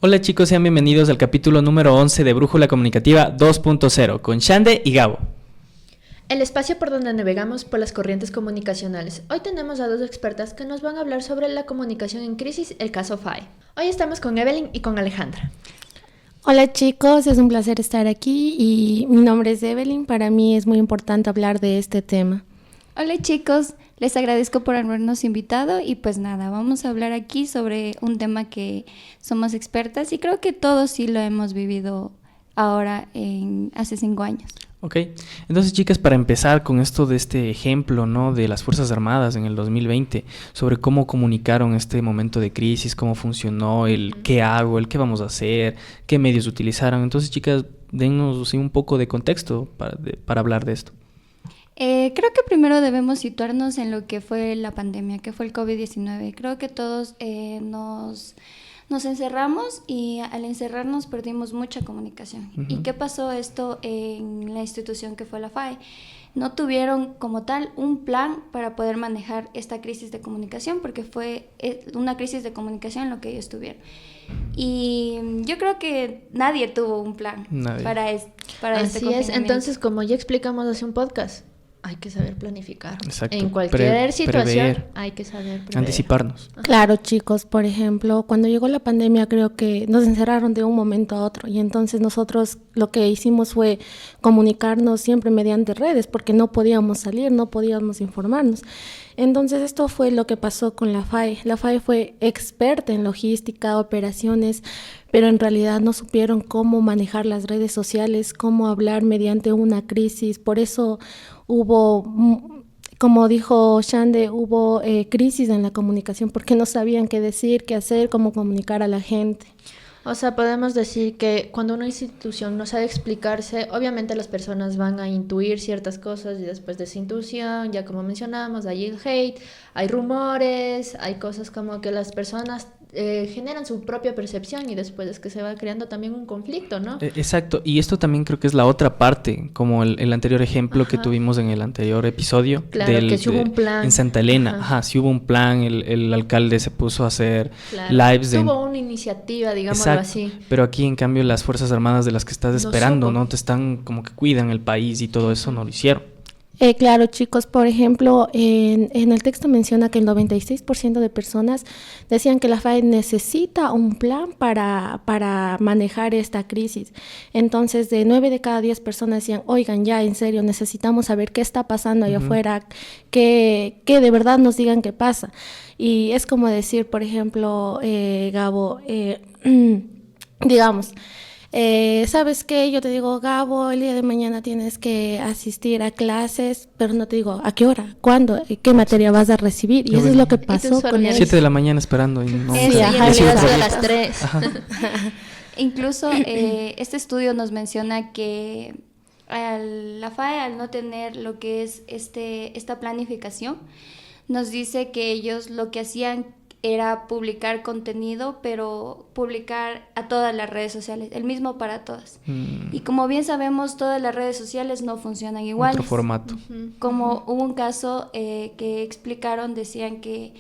Hola chicos, sean bienvenidos al capítulo número 11 de Brújula Comunicativa 2.0 con Shande y Gabo. El espacio por donde navegamos por las corrientes comunicacionales. Hoy tenemos a dos expertas que nos van a hablar sobre la comunicación en crisis, el caso FAE. Hoy estamos con Evelyn y con Alejandra. Hola chicos, es un placer estar aquí y mi nombre es Evelyn. Para mí es muy importante hablar de este tema. Hola chicos, les agradezco por habernos invitado y pues nada, vamos a hablar aquí sobre un tema que somos expertas y creo que todos sí lo hemos vivido ahora hace 5 años. Ok, entonces chicas, para empezar con esto de este ejemplo, ¿no?, de las Fuerzas Armadas en el 2020, sobre cómo comunicaron este momento de crisis, cómo funcionó, el qué hago, el qué vamos a hacer, qué medios utilizaron. Entonces chicas, dennos un poco de contexto para hablar de esto. Creo que primero debemos situarnos en lo que fue la pandemia, que fue el COVID-19. Creo que todos nos encerramos y al encerrarnos perdimos mucha comunicación. Uh-huh. ¿Y qué pasó esto en la institución que fue la FAE? No tuvieron como tal un plan para poder manejar esta crisis de comunicación, porque fue una crisis de comunicación lo que ellos tuvieron. Y yo creo que nadie tuvo un plan para este Así es, entonces como ya explicamos hace un podcast, hay que saber planificar. Exacto. En cualquier situación prever, hay que saber prever. Anticiparnos. Claro chicos, por ejemplo, cuando llegó la pandemia creo que nos encerraron de un momento a otro y entonces nosotros lo que hicimos fue comunicarnos siempre mediante redes porque no podíamos salir, no podíamos informarnos. Entonces esto fue lo que pasó con la FAE. La FAE fue experta en logística, operaciones, pero en realidad no supieron cómo manejar las redes sociales, cómo hablar mediante una crisis. Por eso hubo, como dijo Shande, hubo crisis en la comunicación porque no sabían qué decir, qué hacer, cómo comunicar a la gente. O sea, podemos decir que cuando una institución no sabe explicarse, obviamente las personas van a intuir ciertas cosas y después de esa intuición, ya como mencionamos, hay el hate, hay rumores, hay cosas como que las personas generan su propia percepción y después es que se va creando también un conflicto, ¿no? Exacto, y esto también creo que es la otra parte, como el anterior ejemplo. Ajá. Que tuvimos en el anterior episodio. Claro, que si hubo un plan. En Santa Elena, ajá, si hubo un plan, el alcalde se puso a hacer lives. Tuvo una iniciativa, digámoslo así. Pero aquí en cambio las Fuerzas Armadas de las que estás esperando, ¿no? Te están como que cuidan el país y todo eso, no lo hicieron. Claro, chicos, por ejemplo, en el texto menciona que el 96% de personas decían que la FAE necesita un plan para manejar esta crisis. Entonces, de 9 de cada 10 personas decían, oigan, ya, en serio, necesitamos saber qué está pasando allá afuera, que de verdad nos digan qué pasa. Y es como decir, por ejemplo, Gabo, digamos... ¿sabes qué? Yo te digo, Gabo, el día de mañana tienes que asistir a clases, pero no te digo a qué hora, cuándo, qué materia vas a recibir. Y eso es lo que pasó con él. 7 de la mañana esperando. Y no, sí, ajá, a las 3. Incluso este estudio nos menciona que la FAE, al no tener lo que es esta planificación, nos dice que ellos lo que hacían era publicar contenido, pero publicar a todas las redes sociales, el mismo para todas. Y como bien sabemos, todas las redes sociales no funcionan igual. Otro formato. Como hubo un caso que explicaron, decían que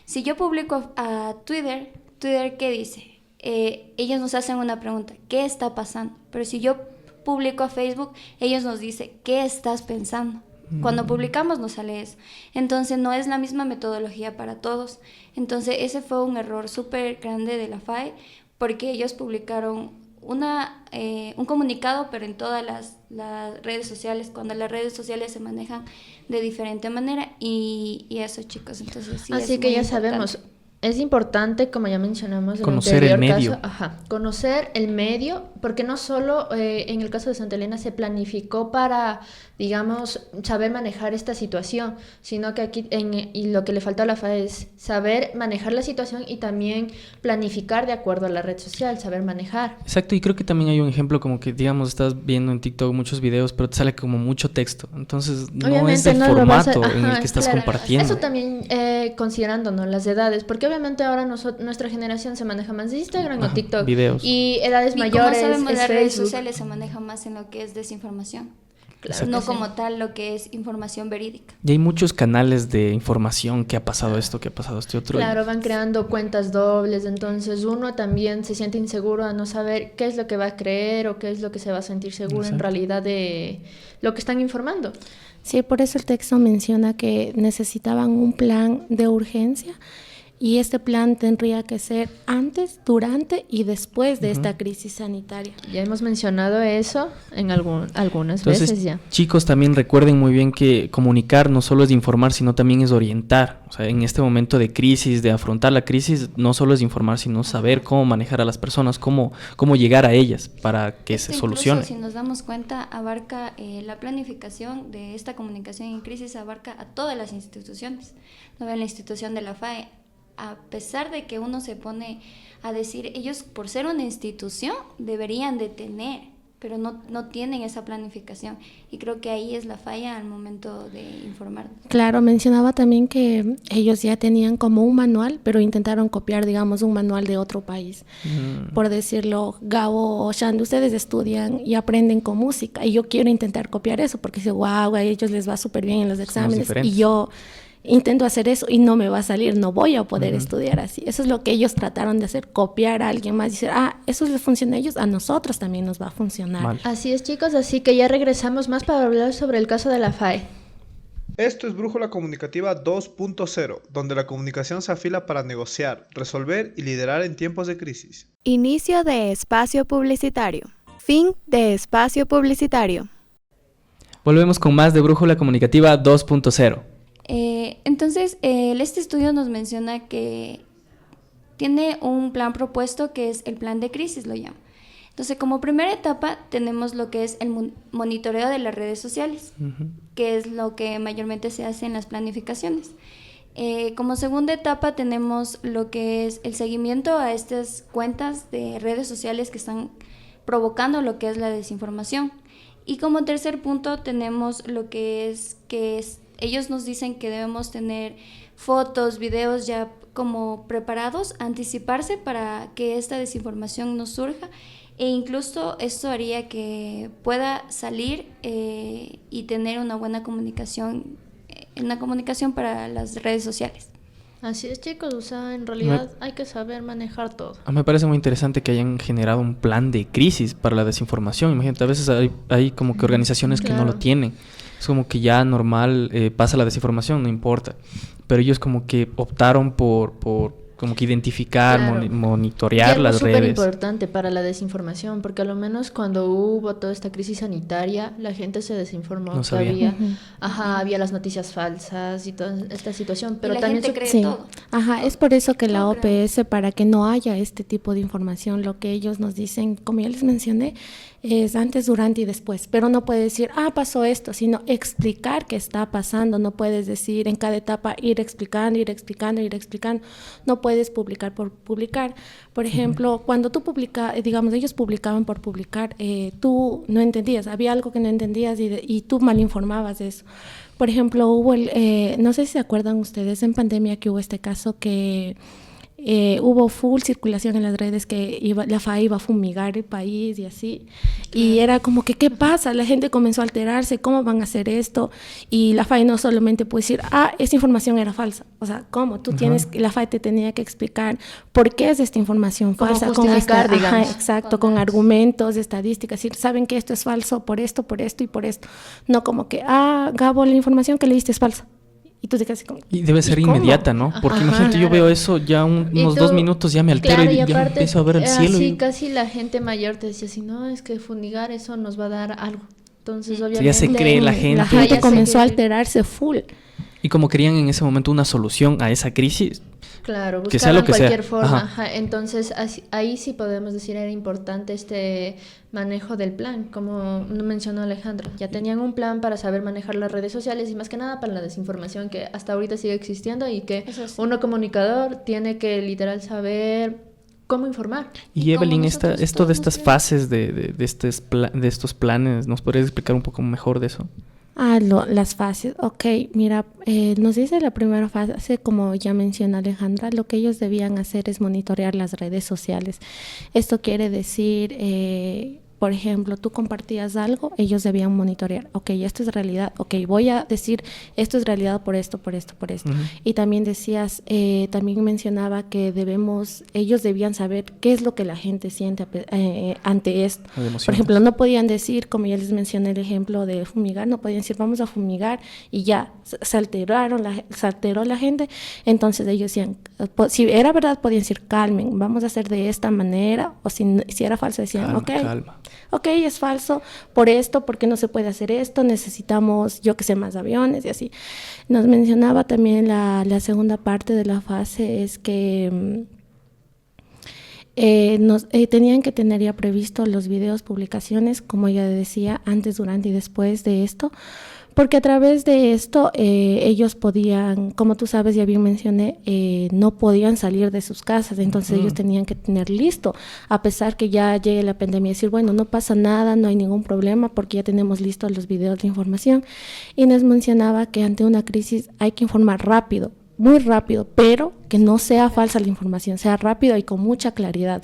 si yo publico a Twitter, ¿qué dice? Ellos nos hacen una pregunta, ¿qué está pasando? Pero si yo publico a Facebook, ellos nos dicen, ¿qué estás pensando? Cuando publicamos nos sale eso. Entonces no es la misma metodología para todos. Entonces ese fue un error súper grande de la FAE porque ellos publicaron un comunicado pero en todas las redes sociales, cuando las redes sociales se manejan de diferente manera y eso, chicos. Entonces sí. Así que ya sabemos. Es importante, como ya mencionamos en conocer el anterior el medio. Caso, conocer el medio, porque no solo en el caso de Santa Elena se planificó para, digamos, saber manejar esta situación, sino que aquí y lo que le faltó a la FAE es saber manejar la situación y también planificar de acuerdo a la red social, saber manejar. Exacto, y creo que también hay un ejemplo como que, digamos, estás viendo en TikTok muchos videos, pero te sale como mucho texto, entonces no obviamente es el formato en el que estás compartiendo. Eso también considerando, ¿no?, las edades, porque obviamente ahora nuestra generación se maneja más de Instagram o TikTok. Videos. Y edades y mayores. Como sabemos, las Facebook. redes sociales se manejan más en lo que es desinformación. Claro no que como sí. tal lo que es información verídica. Y hay muchos canales de información que ha pasado esto, que ha pasado este otro. Claro, van creando cuentas dobles, entonces uno también se siente inseguro a no saber qué es lo que va a creer o qué es lo que se va a sentir seguro en Exacto. realidad de lo que están informando. Sí, por eso el texto menciona que necesitaban un plan de urgencia y este plan tendría que ser antes, durante y después de esta crisis sanitaria. Ya hemos mencionado eso en algunas Entonces, veces ya. chicos, también recuerden muy bien que comunicar no solo es de informar, sino también es orientar. O sea, en este momento de crisis, de afrontar la crisis, no solo es de informar, sino saber cómo manejar a las personas, cómo llegar a ellas para que Esto se incluso, solucione. si nos damos cuenta, abarca la planificación de esta comunicación en crisis, abarca a todas las instituciones. No ven la institución de la FAE, a pesar de que uno se pone a decir, ellos por ser una institución deberían de tener, pero no tienen esa planificación. Y creo que ahí es la falla al momento de informar. Claro, mencionaba también que ellos ya tenían como un manual, pero intentaron copiar, digamos, un manual de otro país. Por decirlo, Gabo o Shandu, ustedes estudian y aprenden con música, y yo quiero intentar copiar eso, porque dice, wow, a ellos les va súper bien en los exámenes, diferentes. y yo intento hacer eso y no me va a salir, no voy a poder estudiar así. Eso es lo que ellos trataron de hacer, copiar a alguien más y decir, eso les funciona a ellos, a nosotros también nos va a funcionar. Mal. Así es, chicos, así que ya regresamos más para hablar sobre el caso de la FAE. Esto es Brújula Comunicativa 2.0, donde la comunicación se afila para negociar, resolver y liderar en tiempos de crisis. Inicio de espacio publicitario. Fin de espacio publicitario. Volvemos con más de Brújula Comunicativa 2.0. Entonces, este estudio nos menciona que tiene un plan propuesto que es el plan de crisis, lo llama. Entonces, como primera etapa tenemos lo que es el monitoreo de las redes sociales, que es lo que mayormente se hace en las planificaciones. Como segunda etapa tenemos lo que es el seguimiento a estas cuentas de redes sociales que están provocando lo que es la desinformación. Y como tercer punto tenemos lo que es ellos nos dicen que debemos tener fotos, videos ya como preparados, anticiparse para que esta desinformación no surja, e incluso esto haría que pueda salir y tener una buena comunicación para las redes sociales. Así es, chicos, o sea, en realidad hay que saber manejar todo. A mí me parece muy interesante que hayan generado un plan de crisis para la desinformación. Imagínate, a veces hay como que organizaciones que no Claro. lo tienen. Es como que ya normal pasa la desinformación, no importa. Pero ellos como que optaron por como que identificar, Claro. monitorear Y las algo súper redes. importante para la desinformación, porque a lo menos cuando hubo toda esta crisis sanitaria, la gente se desinformó. No sabía. Que había las noticias falsas y toda esta situación, pero Y la también gente cree Sí, todo. es por eso que la No, claro. OPS, para que no haya este tipo de información, lo que ellos nos dicen, como ya les mencioné, es antes, durante y después, pero no puedes decir, pasó esto, sino explicar qué está pasando. No puedes decir en cada etapa ir explicando, no puedes publicar por publicar. Por ejemplo, cuando tú digamos, ellos publicaban por publicar, tú no entendías, había algo que no entendías y tú mal informabas de eso. Por ejemplo, hubo no sé si se acuerdan ustedes en pandemia que hubo este caso que hubo full circulación en las redes que la FAE iba a fumigar el país y así. Y era como que, ¿qué pasa? La gente comenzó a alterarse, ¿cómo van a hacer esto? Y la FAE no solamente puede decir, esa información era falsa. O sea, ¿cómo? La FAE te tenía que explicar por qué es esta información Cómo falsa. justificar, digamos. Exacto, con argumentos, estadísticas. Decir, saben que esto es falso por esto y por esto. No como que, Gabo, la información que leíste es falsa. Y tú te quedas así como, Y debe ser ¿y cómo? inmediata, ¿no? Porque Ajá, imagínate, yo claro. veo eso ya Y unos tú- 2 minutos, ya me altero claro, y ya aparte, empiezo a ver el cielo. así y casi la gente mayor te decía así, no, es que fumigar eso nos va a dar algo. Entonces, sea, obviamente... ya se cree la gente. La Ajá, ya gente se comenzó a cree. alterarse full. Y como querían en ese momento una solución a esa crisis, Claro, que sea lo buscaban que sea. cualquier forma. Ajá. Ajá. Entonces, ahí sí podemos decir era importante este manejo del plan, como mencionó Alejandra. Ya tenían un plan para saber manejar las redes sociales y más que nada para la desinformación que hasta ahorita sigue existiendo y que Eso sí. uno comunicador tiene que literal saber cómo informar. y Y como Evelyn, nosotros esto de todos estas nos fases de estos planes, ¿nos podrías explicar un poco mejor de eso? Las fases. Ok, mira, nos dice la primera fase, como ya menciona Alejandra, lo que ellos debían hacer es monitorear las redes sociales. Esto quiere decir por ejemplo, tú compartías algo, ellos debían monitorear, ok, esto es realidad, ok, voy a decir, esto es realidad por esto, por esto, por esto. Y también decías, también mencionaba que ellos debían saber qué es lo que la gente siente ante esto. Por ejemplo, no podían decir, como ya les mencioné el ejemplo de fumigar, no podían decir, vamos a fumigar, y ya, se alteró la gente. Entonces ellos decían, si era verdad, podían decir, calmen, vamos a hacer de esta manera, o si era falso, decían, Calma. Ok, es falso por esto, porque no se puede hacer esto, necesitamos, yo que sé, más aviones y así. Nos mencionaba también la segunda parte de la fase, es que tenían que tener ya previsto los videos, publicaciones, como ya decía, antes, durante y después de esto, porque a través de esto ellos podían, como tú sabes, ya bien mencioné, no podían salir de sus casas, entonces ellos tenían que tener listo, a pesar que ya llegue la pandemia, decir, bueno, no pasa nada, no hay ningún problema, porque ya tenemos listos los videos de información. Y nos mencionaba que ante una crisis hay que informar rápido, muy rápido, pero que no sea falsa la información, sea rápido y con mucha claridad.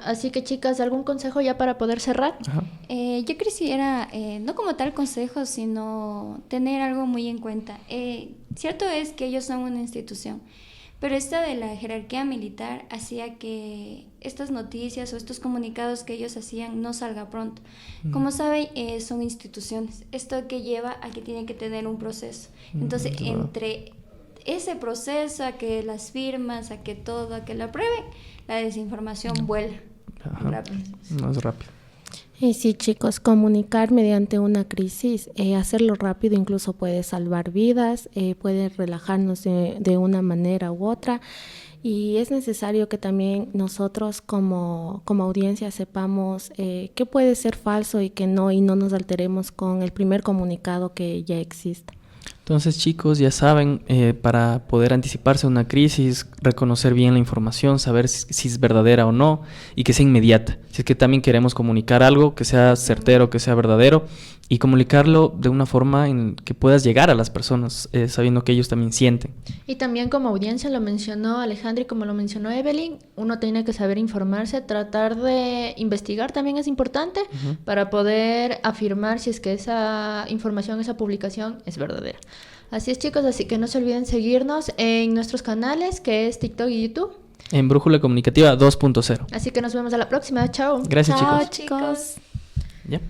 Así que, chicas, ¿algún consejo ya para poder cerrar? Yo quisiera, no como tal consejo, sino tener algo muy en cuenta. Cierto es que ellos son una institución, pero esta de la jerarquía militar hacía que estas noticias o estos comunicados que ellos hacían no salga pronto. Como saben, son instituciones. Esto que lleva a que tienen que tener un proceso. Entonces, entre ese proceso, a que las firmas, a que todo, a que lo aprueben, la desinformación vuela rápido. Más rápido. Y sí, chicos, comunicar mediante una crisis, hacerlo rápido incluso puede salvar vidas, puede relajarnos de una manera u otra. Y es necesario que también nosotros como audiencia sepamos qué puede ser falso y qué no, y no nos alteremos con el primer comunicado que ya existe. Entonces, chicos, ya saben, para poder anticiparse a una crisis, reconocer bien la información, saber si es verdadera o no y que sea inmediata. Si es que también queremos comunicar algo, que sea certero, que sea verdadero, y comunicarlo de una forma en que puedas llegar a las personas, sabiendo que ellos también sienten. Y también como audiencia, lo mencionó Alejandra y como lo mencionó Evelyn, uno tiene que saber informarse, tratar de investigar también es importante para poder afirmar si es que esa información, esa publicación es verdadera. Así es, chicos, así que no se olviden seguirnos en nuestros canales, que es TikTok y YouTube. En Brújula Comunicativa 2.0. Así que nos vemos a la próxima. Chao. Gracias, Chao, chicos. chicos. Ya.